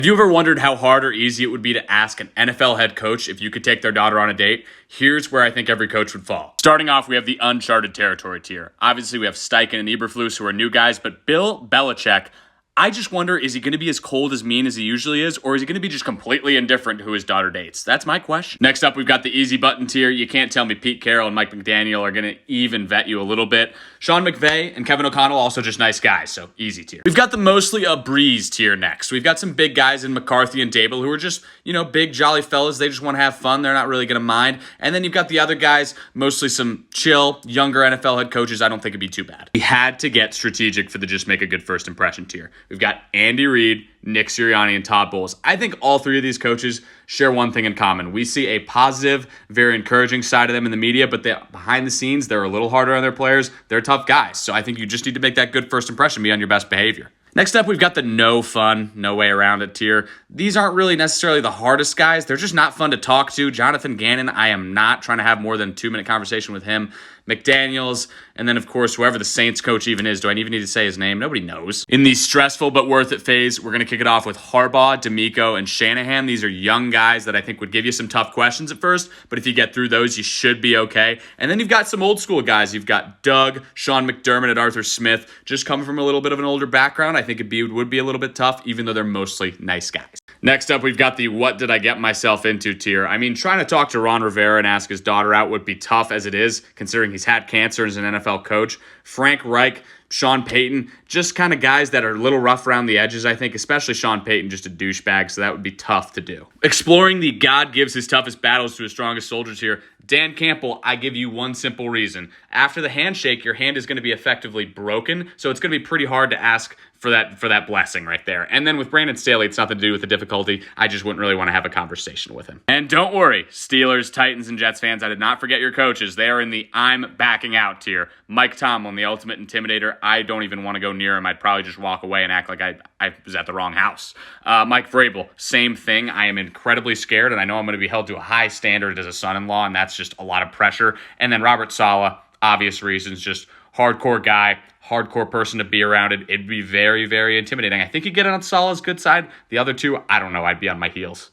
Have you ever wondered how hard or easy it would be to ask an NFL head coach if you could take their daughter on a date? Here's where I think every coach would fall. Starting off, we have the uncharted territory tier. Obviously, we have Steichen and Eberflus, who are new guys, but Bill Belichick, I just wonder, is he going to be as cold as mean as he usually is, or is he going to be just completely indifferent to who his daughter dates? That's my question. Next up, we've got the easy button tier. You can't tell me Pete Carroll and Mike McDaniel are going to even vet you a little bit. Sean McVay and Kevin O'Connell, also just nice guys, so easy tier. We've got the mostly a breeze tier next. We've got some big guys in McCarthy and Dable who are just, big jolly fellas. They just want to have fun. They're not really going to mind. And then you've got the other guys, mostly some chill, younger NFL head coaches. I don't think it'd be too bad. We had to get strategic for the just make a good first impression tier. We've got Andy Reid, Nick Sirianni, and Todd Bowles. I think all three of these coaches share one thing in common. We see a positive, very encouraging side of them in the media, but behind the scenes, they're a little harder on their players. They're tough guys. So I think you just need to make that good first impression, be on your best behavior. Next up, we've got the no fun, no way around it tier. These aren't really necessarily the hardest guys. They're just not fun to talk to. Jonathan Gannon, I am not trying to have more than a 2-minute conversation with him. McDaniels, and then, of course, whoever the Saints coach even is. Do I even need to say his name? Nobody knows. In the stressful but worth it phase, we're going to kick it off with Harbaugh, D'Amico, and Shanahan. These are young guys that I think would give you some tough questions at first, but if you get through those, you should be okay. And then you've got some old school guys. You've got Doug, Sean McDermott, and Arthur Smith, just coming from a little bit of an older background. I think it would be a little bit tough, even though they're mostly nice guys. Next up, we've got the what did I get myself into tier. I mean, trying to talk to Ron Rivera and ask his daughter out would be tough as it is, considering he's had cancer as an NFL coach. Frank Reich, Sean Payton, just kind of guys that are a little rough around the edges, I think, especially Sean Payton, just a douchebag, so that would be tough to do. Exploring the God gives his toughest battles to his strongest soldiers here. Dan Campbell, I give you one simple reason. After the handshake, your hand is going to be effectively broken, so it's going to be pretty hard to ask for that blessing right there. And then with Brandon Staley, it's nothing to do with the difficulty. I just wouldn't really want to have a conversation with him. And don't worry, Steelers, Titans, and Jets fans, I did not forget your coaches. They are in the I'm backing out tier. Mike Tomlin, the ultimate intimidator. I don't even want to go near him. I'd probably just walk away and act like I was at the wrong house. Mike Vrabel, same thing. I am incredibly scared, and I know I'm going to be held to a high standard as a son-in-law, and that's just a lot of pressure. And then Robert Saleh, obvious reasons, just hardcore guy, hardcore person to be around. It'd be very, very intimidating. I think you get it on Saleh's good side. The other two, I don't know. I'd be on my heels.